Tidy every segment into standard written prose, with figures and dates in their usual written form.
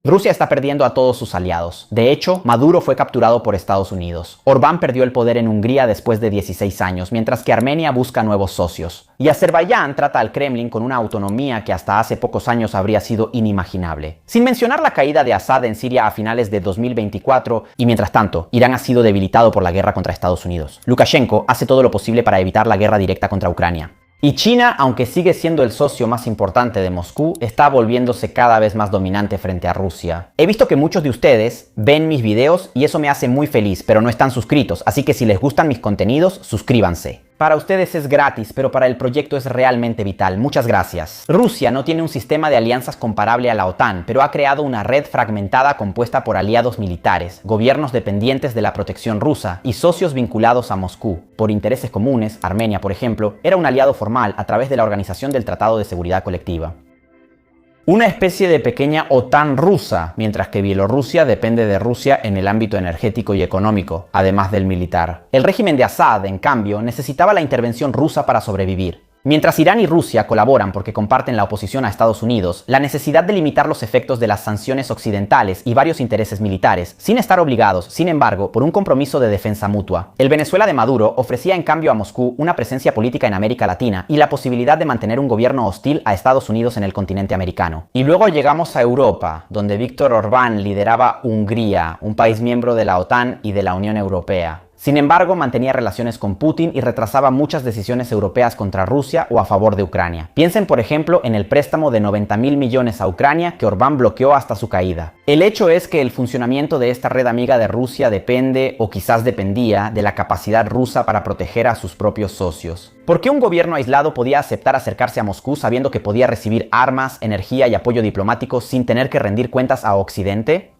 Rusia está perdiendo a todos sus aliados. De hecho, Maduro fue capturado por Estados Unidos. Orbán perdió el poder en Hungría después de 16 años, mientras que Armenia busca nuevos socios. Y Azerbaiyán trata al Kremlin con una autonomía que hasta hace pocos años habría sido inimaginable. Sin mencionar la caída de Assad en Siria a finales de 2024, y mientras tanto, Irán ha sido debilitado por la guerra contra Estados Unidos. Lukashenko hace todo lo posible para evitar la guerra directa contra Ucrania. Y China, aunque sigue siendo el socio más importante de Moscú, está volviéndose cada vez más dominante frente a Rusia. He visto que muchos de ustedes ven mis videos y eso me hace muy feliz, pero no están suscritos, así que si les gustan mis contenidos, suscríbanse. Para ustedes es gratis, pero para el proyecto es realmente vital. Muchas gracias. Rusia no tiene un sistema de alianzas comparable a la OTAN, pero ha creado una red fragmentada compuesta por aliados militares, gobiernos dependientes de la protección rusa y socios vinculados a Moscú. Por intereses comunes, Armenia, por ejemplo, era un aliado formal a través de la Organización del Tratado de Seguridad Colectiva. Una especie de pequeña OTAN rusa, mientras que Bielorrusia depende de Rusia en el ámbito energético y económico, además del militar. El régimen de Assad, en cambio, necesitaba la intervención rusa para sobrevivir. Mientras Irán y Rusia colaboran porque comparten la oposición a Estados Unidos, la necesidad de limitar los efectos de las sanciones occidentales y varios intereses militares, sin estar obligados, sin embargo, por un compromiso de defensa mutua. El Venezuela de Maduro ofrecía en cambio a Moscú una presencia política en América Latina y la posibilidad de mantener un gobierno hostil a Estados Unidos en el continente americano. Y luego llegamos a Europa, donde Viktor Orbán lideraba Hungría, un país miembro de la OTAN y de la Unión Europea. Sin embargo, mantenía relaciones con Putin y retrasaba muchas decisiones europeas contra Rusia o a favor de Ucrania. Piensen, por ejemplo, en el préstamo de 90.000 millones a Ucrania que Orbán bloqueó hasta su caída. El hecho es que el funcionamiento de esta red amiga de Rusia depende, o quizás dependía, de la capacidad rusa para proteger a sus propios socios. ¿Por qué un gobierno aislado podía aceptar acercarse a Moscú sabiendo que podía recibir armas, energía y apoyo diplomático sin tener que rendir cuentas a Occidente?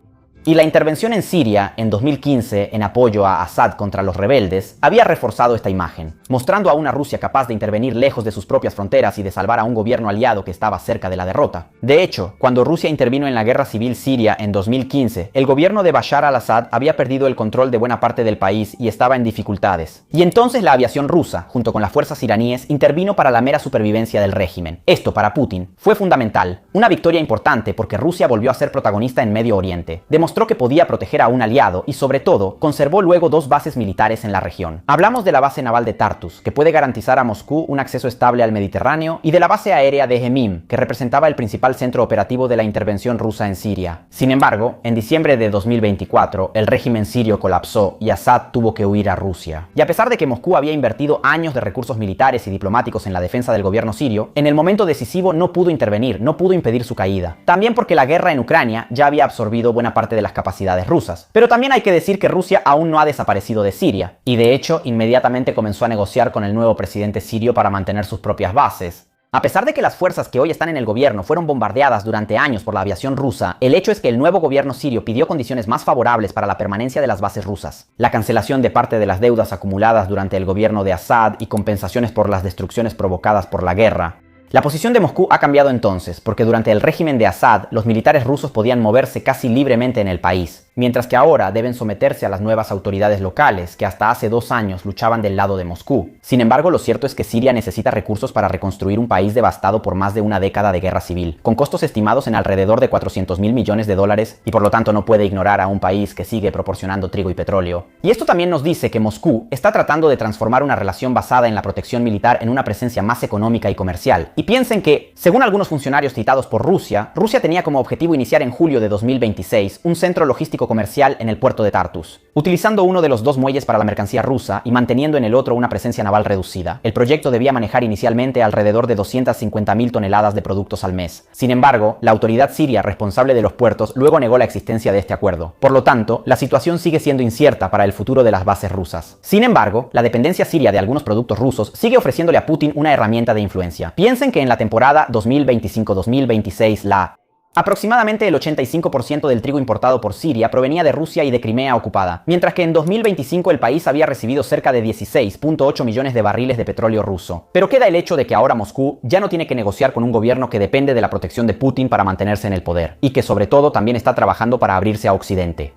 Y la intervención en Siria, en 2015, en apoyo a Assad contra los rebeldes, había reforzado esta imagen, mostrando a una Rusia capaz de intervenir lejos de sus propias fronteras y de salvar a un gobierno aliado que estaba cerca de la derrota. De hecho, cuando Rusia intervino en la guerra civil siria en 2015, el gobierno de Bashar al-Assad había perdido el control de buena parte del país y estaba en dificultades. Y entonces la aviación rusa, junto con las fuerzas iraníes, intervino para la mera supervivencia del régimen. Esto, para Putin, fue fundamental. Una victoria importante porque Rusia volvió a ser protagonista en Medio Oriente. Demostró que podía proteger a un aliado y, sobre todo, conservó luego dos bases militares en la región. Hablamos de la base naval de Tartus, que puede garantizar a Moscú un acceso estable al Mediterráneo, y de la base aérea de Hemim, que representaba el principal centro operativo de la intervención rusa en Siria. Sin embargo, en diciembre de 2024, el régimen sirio colapsó y Assad tuvo que huir a Rusia. Y a pesar de que Moscú había invertido años de recursos militares y diplomáticos en la defensa del gobierno sirio, en el momento decisivo no pudo intervenir, no pudo impedir su caída. También porque la guerra en Ucrania ya había absorbido buena parte de las capacidades rusas. Pero también hay que decir que Rusia aún no ha desaparecido de Siria, y de hecho inmediatamente comenzó a negociar con el nuevo presidente sirio para mantener sus propias bases. A pesar de que las fuerzas que hoy están en el gobierno fueron bombardeadas durante años por la aviación rusa, el hecho es que el nuevo gobierno sirio pidió condiciones más favorables para la permanencia de las bases rusas. La cancelación de parte de las deudas acumuladas durante el gobierno de Assad y compensaciones por las destrucciones provocadas por la guerra. La posición de Moscú ha cambiado entonces, porque durante el régimen de Assad, los militares rusos podían moverse casi libremente en el país, mientras que ahora deben someterse a las nuevas autoridades locales, que hasta hace 2 años luchaban del lado de Moscú. Sin embargo, lo cierto es que Siria necesita recursos para reconstruir un país devastado por más de una década de guerra civil, con costos estimados en alrededor de 400.000 millones de dólares, y por lo tanto no puede ignorar a un país que sigue proporcionando trigo y petróleo. Y esto también nos dice que Moscú está tratando de transformar una relación basada en la protección militar en una presencia más económica y comercial. Y piensen que, según algunos funcionarios citados por Rusia, Rusia tenía como objetivo iniciar en julio de 2026 un centro logístico comercial en el puerto de Tartus, utilizando uno de los 2 muelles para la mercancía rusa y manteniendo en el otro una presencia naval reducida. El proyecto debía manejar inicialmente alrededor de 250.000 toneladas de productos al mes. Sin embargo, la autoridad siria responsable de los puertos luego negó la existencia de este acuerdo. Por lo tanto, la situación sigue siendo incierta para el futuro de las bases rusas. Sin embargo, la dependencia siria de algunos productos rusos sigue ofreciéndole a Putin una herramienta de influencia. Piensen que en la temporada 2025-2026 aproximadamente el 85% del trigo importado por Siria provenía de Rusia y de Crimea ocupada, mientras que en 2025 el país había recibido cerca de 16.8 millones de barriles de petróleo ruso. Pero queda el hecho de que ahora Moscú ya no tiene que negociar con un gobierno que depende de la protección de Putin para mantenerse en el poder, y que sobre todo también está trabajando para abrirse a Occidente.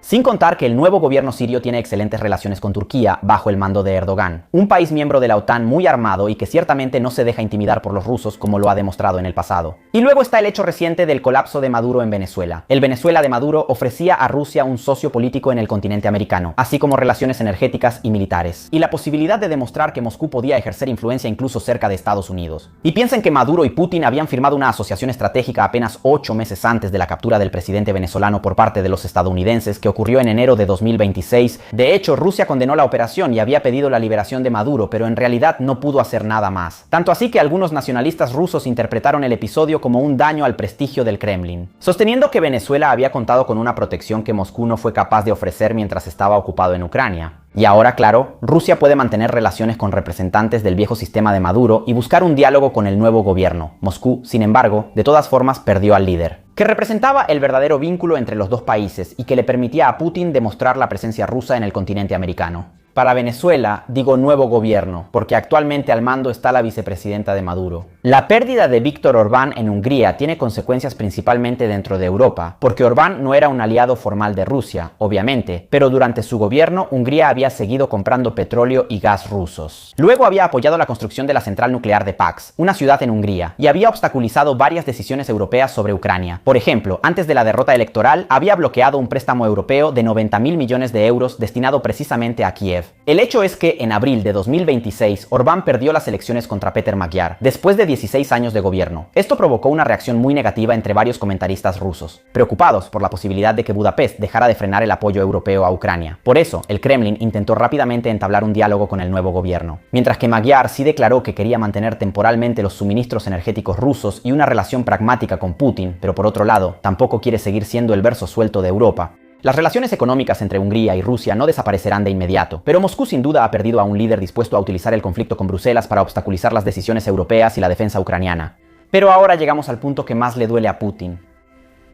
Sin contar que el nuevo gobierno sirio tiene excelentes relaciones con Turquía bajo el mando de Erdogan, un país miembro de la OTAN muy armado y que ciertamente no se deja intimidar por los rusos como lo ha demostrado en el pasado. Y luego está el hecho reciente del colapso de Maduro en Venezuela. El Venezuela de Maduro ofrecía a Rusia un socio político en el continente americano, así como relaciones energéticas y militares, y la posibilidad de demostrar que Moscú podía ejercer influencia incluso cerca de Estados Unidos. Y piensen que Maduro y Putin habían firmado una asociación estratégica apenas 8 meses antes de la captura del presidente venezolano por parte de los estadounidenses, que ocurrió en enero de 2026. De hecho, Rusia condenó la operación y había pedido la liberación de Maduro, pero en realidad no pudo hacer nada más. Tanto así que algunos nacionalistas rusos interpretaron el episodio como un daño al prestigio del Kremlin, sosteniendo que Venezuela había contado con una protección que Moscú no fue capaz de ofrecer mientras estaba ocupado en Ucrania. Y ahora, claro, Rusia puede mantener relaciones con representantes del viejo sistema de Maduro y buscar un diálogo con el nuevo gobierno. Moscú, sin embargo, de todas formas perdió al líder, que representaba el verdadero vínculo entre los dos países y que le permitía a Putin demostrar la presencia rusa en el continente americano. Para Venezuela, digo nuevo gobierno, porque actualmente al mando está la vicepresidenta de Maduro. La pérdida de Viktor Orbán en Hungría tiene consecuencias principalmente dentro de Europa, porque Orbán no era un aliado formal de Rusia, obviamente, pero durante su gobierno Hungría había seguido comprando petróleo y gas rusos. Luego había apoyado la construcción de la central nuclear de Pax, una ciudad en Hungría, y había obstaculizado varias decisiones europeas sobre Ucrania. Por ejemplo, antes de la derrota electoral, había bloqueado un préstamo europeo de 90.000 millones de euros destinado precisamente a Kiev. El hecho es que en abril de 2026 Orbán perdió las elecciones contra Peter Magyar, después de 16 años de gobierno. Esto provocó una reacción muy negativa entre varios comentaristas rusos, preocupados por la posibilidad de que Budapest dejara de frenar el apoyo europeo a Ucrania. Por eso, el Kremlin intentó rápidamente entablar un diálogo con el nuevo gobierno, mientras que Magyar sí declaró que quería mantener temporalmente los suministros energéticos rusos y una relación pragmática con Putin, pero por otro lado, tampoco quiere seguir siendo el verso suelto de Europa. Las relaciones económicas entre Hungría y Rusia no desaparecerán de inmediato, pero Moscú sin duda ha perdido a un líder dispuesto a utilizar el conflicto con Bruselas para obstaculizar las decisiones europeas y la defensa ucraniana. Pero ahora llegamos al punto que más le duele a Putin: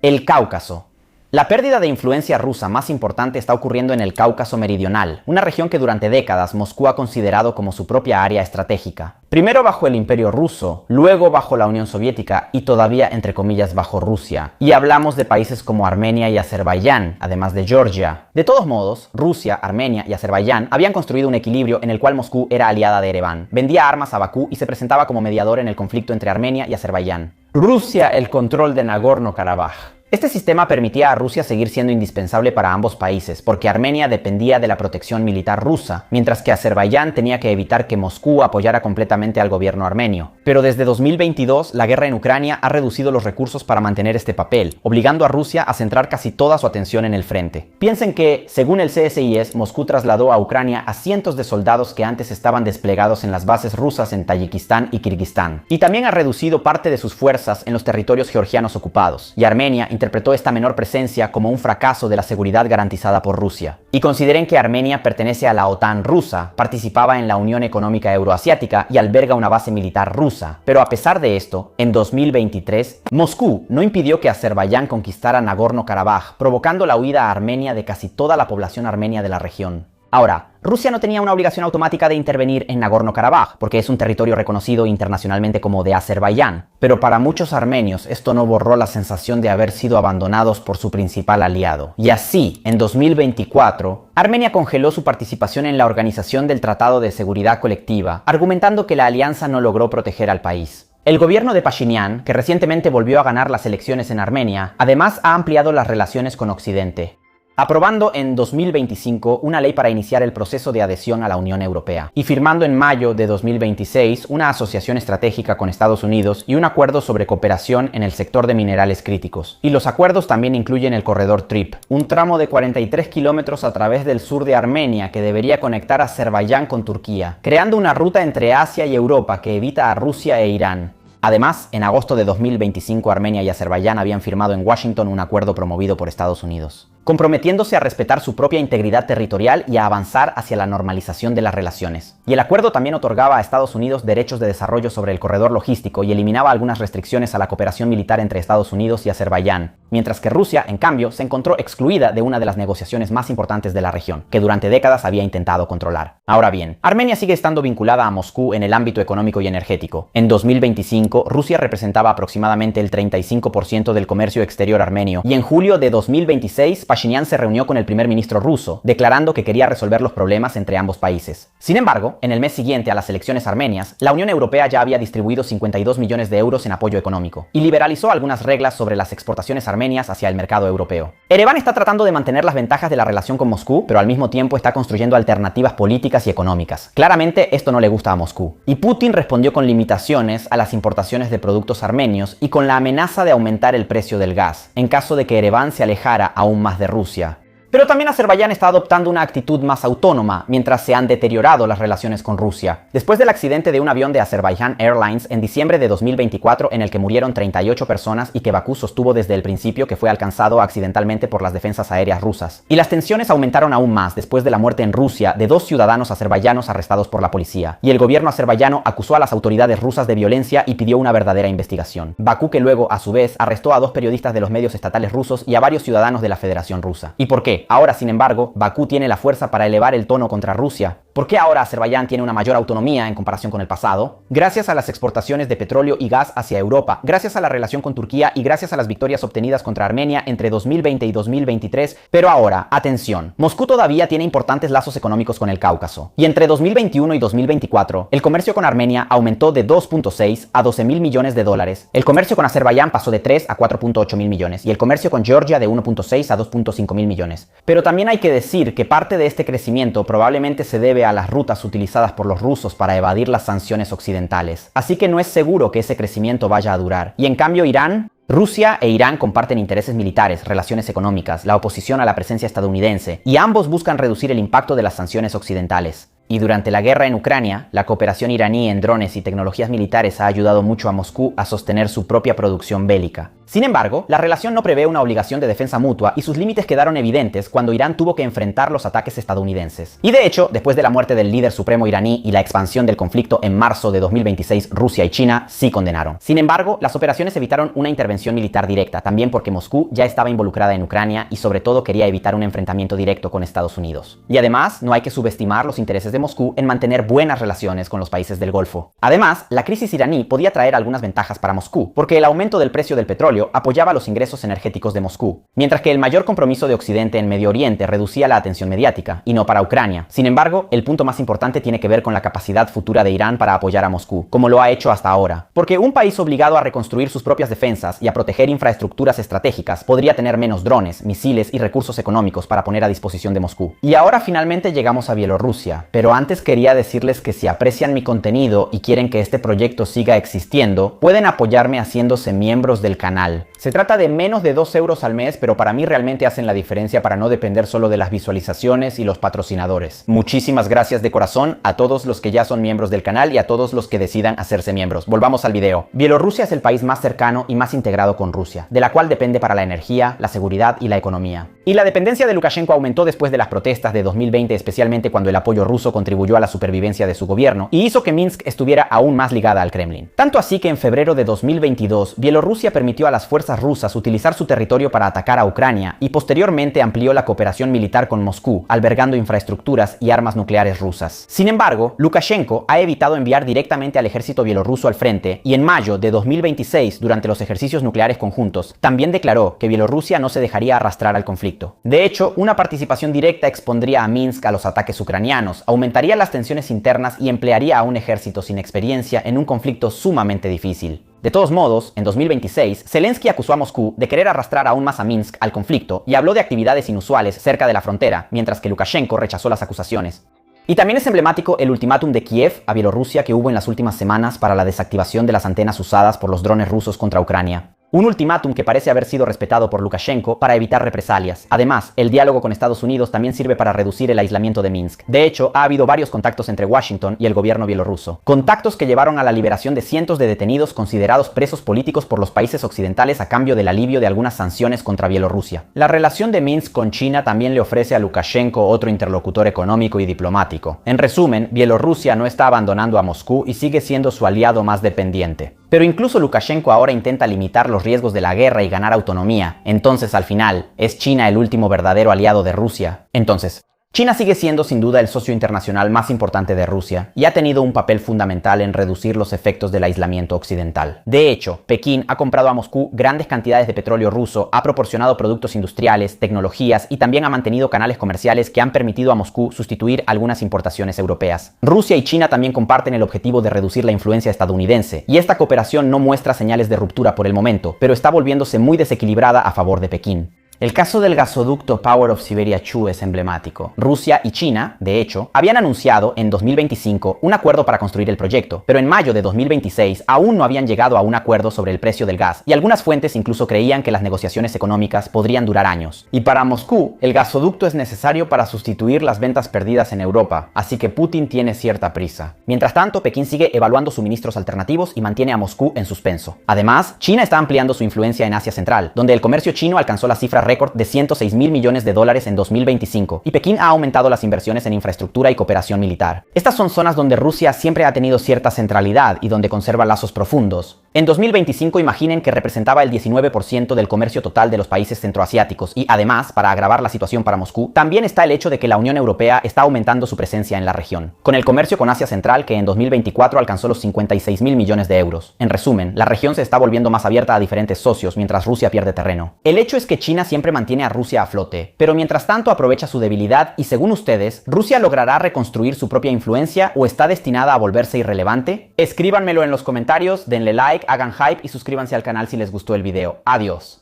el Cáucaso. La pérdida de influencia rusa más importante está ocurriendo en el Cáucaso Meridional, una región que durante décadas Moscú ha considerado como su propia área estratégica. Primero bajo el Imperio Ruso, luego bajo la Unión Soviética y todavía entre comillas bajo Rusia. Y hablamos de países como Armenia y Azerbaiyán, además de Georgia. De todos modos, Rusia, Armenia y Azerbaiyán habían construido un equilibrio en el cual Moscú era aliada de Ereván, vendía armas a Bakú y se presentaba como mediador en el conflicto entre Armenia y Azerbaiyán. Rusia el control de Nagorno-Karabaj. Este sistema permitía a Rusia seguir siendo indispensable para ambos países, porque Armenia dependía de la protección militar rusa, mientras que Azerbaiyán tenía que evitar que Moscú apoyara completamente al gobierno armenio. Pero desde 2022, la guerra en Ucrania ha reducido los recursos para mantener este papel, obligando a Rusia a centrar casi toda su atención en el frente. Piensen que, según el CSIS, Moscú trasladó a Ucrania a cientos de soldados que antes estaban desplegados en las bases rusas en Tayikistán y Kirguistán, y también ha reducido parte de sus fuerzas en los territorios georgianos ocupados, y Armenia interpretó esta menor presencia como un fracaso de la seguridad garantizada por Rusia. Y consideren que Armenia pertenece a la OTAN rusa, participaba en la Unión Económica Euroasiática y alberga una base militar rusa. Pero a pesar de esto, en 2023, Moscú no impidió que Azerbaiyán conquistara Nagorno-Karabaj, provocando la huida a Armenia de casi toda la población armenia de la región. Ahora, Rusia no tenía una obligación automática de intervenir en Nagorno-Karabaj, porque es un territorio reconocido internacionalmente como de Azerbaiyán. Pero para muchos armenios esto no borró la sensación de haber sido abandonados por su principal aliado. Y así, en 2024, Armenia congeló su participación en la Organización del Tratado de Seguridad Colectiva, argumentando que la alianza no logró proteger al país. El gobierno de Pashinyan, que recientemente volvió a ganar las elecciones en Armenia, además ha ampliado las relaciones con Occidente, aprobando en 2025 una ley para iniciar el proceso de adhesión a la Unión Europea y firmando en mayo de 2026 una asociación estratégica con Estados Unidos y un acuerdo sobre cooperación en el sector de minerales críticos. Y los acuerdos también incluyen el corredor TRIP, un tramo de 43 kilómetros a través del sur de Armenia que debería conectar a Azerbaiyán con Turquía, creando una ruta entre Asia y Europa que evita a Rusia e Irán. Además, en agosto de 2025 Armenia y Azerbaiyán habían firmado en Washington un acuerdo promovido por Estados Unidos, comprometiéndose a respetar su propia integridad territorial y a avanzar hacia la normalización de las relaciones. Y el acuerdo también otorgaba a Estados Unidos derechos de desarrollo sobre el corredor logístico y eliminaba algunas restricciones a la cooperación militar entre Estados Unidos y Azerbaiyán, mientras que Rusia, en cambio, se encontró excluida de una de las negociaciones más importantes de la región, que durante décadas había intentado controlar. Ahora bien, Armenia sigue estando vinculada a Moscú en el ámbito económico y energético. En 2025, Rusia representaba aproximadamente el 35% del comercio exterior armenio, y en julio de 2026 Pashinyan se reunió con el primer ministro ruso, declarando que quería resolver los problemas entre ambos países. Sin embargo, en el mes siguiente a las elecciones armenias, la Unión Europea ya había distribuido 52 millones de euros en apoyo económico y liberalizó algunas reglas sobre las exportaciones armenias hacia el mercado europeo. Ereván está tratando de mantener las ventajas de la relación con Moscú, pero al mismo tiempo está construyendo alternativas políticas y económicas. Claramente esto no le gusta a Moscú. Y Putin respondió con limitaciones a las importaciones de productos armenios y con la amenaza de aumentar el precio del gas, en caso de que Ereván se alejara aún más de Rusia. Pero también Azerbaiyán está adoptando una actitud más autónoma mientras se han deteriorado las relaciones con Rusia. Después del accidente de un avión de Azerbaijan Airlines en diciembre de 2024 en el que murieron 38 personas y que Bakú sostuvo desde el principio que fue alcanzado accidentalmente por las defensas aéreas rusas. Y las tensiones aumentaron aún más después de la muerte en Rusia de 2 ciudadanos azerbaiyanos arrestados por la policía. Y el gobierno azerbaiyano acusó a las autoridades rusas de violencia y pidió una verdadera investigación. Bakú que luego, a su vez, arrestó a 2 periodistas de los medios estatales rusos y a varios ciudadanos de la Federación Rusa. ¿Y por qué? Ahora, sin embargo, Bakú tiene la fuerza para elevar el tono contra Rusia. ¿Por qué ahora Azerbaiyán tiene una mayor autonomía en comparación con el pasado? Gracias a las exportaciones de petróleo y gas hacia Europa, gracias a la relación con Turquía y gracias a las victorias obtenidas contra Armenia entre 2020 y 2023. Pero ahora, atención, Moscú todavía tiene importantes lazos económicos con el Cáucaso. Y entre 2021 y 2024, el comercio con Armenia aumentó de 2.6 a 12.000 millones de dólares. El comercio con Azerbaiyán pasó de 3 a 4.8 mil millones y el comercio con Georgia de 1.6 a 2.5 mil millones. Pero también hay que decir que parte de este crecimiento probablemente se debe a las rutas utilizadas por los rusos para evadir las sanciones occidentales. Así que no es seguro que ese crecimiento vaya a durar. Y en cambio Irán, Rusia e Irán comparten intereses militares, relaciones económicas, la oposición a la presencia estadounidense, y ambos buscan reducir el impacto de las sanciones occidentales. Y durante la guerra en Ucrania, la cooperación iraní en drones y tecnologías militares ha ayudado mucho a Moscú a sostener su propia producción bélica. Sin embargo, la relación no prevé una obligación de defensa mutua y sus límites quedaron evidentes cuando Irán tuvo que enfrentar los ataques estadounidenses. Y de hecho, después de la muerte del líder supremo iraní y la expansión del conflicto en marzo de 2026, Rusia y China sí condenaron. Sin embargo, las operaciones evitaron una intervención militar directa, también porque Moscú ya estaba involucrada en Ucrania y sobre todo quería evitar un enfrentamiento directo con Estados Unidos. Y además, no hay que subestimar los intereses de Moscú en mantener buenas relaciones con los países del Golfo. Además, la crisis iraní podía traer algunas ventajas para Moscú, porque el aumento del precio del petróleo apoyaba los ingresos energéticos de Moscú, mientras que el mayor compromiso de Occidente en Medio Oriente reducía la atención mediática, y no para Ucrania. Sin embargo, el punto más importante tiene que ver con la capacidad futura de Irán para apoyar a Moscú, como lo ha hecho hasta ahora. Porque un país obligado a reconstruir sus propias defensas y a proteger infraestructuras estratégicas podría tener menos drones, misiles y recursos económicos para poner a disposición de Moscú. Y ahora finalmente llegamos a Bielorrusia, pero antes quería decirles que si aprecian mi contenido y quieren que este proyecto siga existiendo, pueden apoyarme haciéndose miembros del canal. Se trata de menos de 2 euros al mes, pero para mí realmente hacen la diferencia para no depender solo de las visualizaciones y los patrocinadores. Muchísimas gracias de corazón a todos los que ya son miembros del canal y a todos los que decidan hacerse miembros. Volvamos al video. Bielorrusia es el país más cercano y más integrado con Rusia, de la cual depende para la energía, la seguridad y la economía. Y la dependencia de Lukashenko aumentó después de las protestas de 2020, especialmente cuando el apoyo ruso contribuyó a la supervivencia de su gobierno y hizo que Minsk estuviera aún más ligada al Kremlin. Tanto así que en febrero de 2022, Bielorrusia permitió a las fuerzas rusas utilizar su territorio para atacar a Ucrania y posteriormente amplió la cooperación militar con Moscú, albergando infraestructuras y armas nucleares rusas. Sin embargo, Lukashenko ha evitado enviar directamente al ejército bielorruso al frente y en mayo de 2026, durante los ejercicios nucleares conjuntos, también declaró que Bielorrusia no se dejaría arrastrar al conflicto. De hecho, una participación directa expondría a Minsk a los ataques ucranianos, aumentaría las tensiones internas y emplearía a un ejército sin experiencia en un conflicto sumamente difícil. De todos modos, en 2026, Zelensky acusó a Moscú de querer arrastrar aún más a Minsk al conflicto y habló de actividades inusuales cerca de la frontera, mientras que Lukashenko rechazó las acusaciones. Y también es emblemático el ultimátum de Kiev a Bielorrusia que hubo en las últimas semanas para la desactivación de las antenas usadas por los drones rusos contra Ucrania. Un ultimátum que parece haber sido respetado por Lukashenko para evitar represalias. Además, el diálogo con Estados Unidos también sirve para reducir el aislamiento de Minsk. De hecho, ha habido varios contactos entre Washington y el gobierno bielorruso. Contactos que llevaron a la liberación de cientos de detenidos considerados presos políticos por los países occidentales a cambio del alivio de algunas sanciones contra Bielorrusia. La relación de Minsk con China también le ofrece a Lukashenko otro interlocutor económico y diplomático. En resumen, Bielorrusia no está abandonando a Moscú y sigue siendo su aliado más dependiente. Pero incluso Lukashenko ahora intenta limitar los riesgos de la guerra y ganar autonomía. Entonces, al final, ¿es China el último verdadero aliado de Rusia? Entonces, China sigue siendo sin duda el socio internacional más importante de Rusia y ha tenido un papel fundamental en reducir los efectos del aislamiento occidental. De hecho, Pekín ha comprado a Moscú grandes cantidades de petróleo ruso, ha proporcionado productos industriales, tecnologías y también ha mantenido canales comerciales que han permitido a Moscú sustituir algunas importaciones europeas. Rusia y China también comparten el objetivo de reducir la influencia estadounidense, y esta cooperación no muestra señales de ruptura por el momento, pero está volviéndose muy desequilibrada a favor de Pekín. El caso del gasoducto Power of Siberia 2 es emblemático. Rusia y China, de hecho, habían anunciado en 2025 un acuerdo para construir el proyecto, pero en mayo de 2026 aún no habían llegado a un acuerdo sobre el precio del gas, y algunas fuentes incluso creían que las negociaciones económicas podrían durar años. Y para Moscú, el gasoducto es necesario para sustituir las ventas perdidas en Europa, así que Putin tiene cierta prisa. Mientras tanto, Pekín sigue evaluando suministros alternativos y mantiene a Moscú en suspenso. Además, China está ampliando su influencia en Asia Central, donde el comercio chino alcanzó la cifra récord de 106 mil millones de dólares en 2025, y Pekín ha aumentado las inversiones en infraestructura y cooperación militar. Estas son zonas donde Rusia siempre ha tenido cierta centralidad y donde conserva lazos profundos. En 2025 imaginen que representaba el 19% del comercio total de los países centroasiáticos y además, para agravar la situación para Moscú, también está el hecho de que la Unión Europea está aumentando su presencia en la región, con el comercio con Asia Central que en 2024 alcanzó los 56 mil millones de euros. En resumen, la región se está volviendo más abierta a diferentes socios mientras Rusia pierde terreno. El hecho es que China siempre mantiene a Rusia a flote, pero mientras tanto aprovecha su debilidad y según ustedes, ¿Rusia logrará reconstruir su propia influencia o está destinada a volverse irrelevante? Escríbanmelo en los comentarios, denle like, hagan hype y suscríbanse al canal si les gustó el video. Adiós.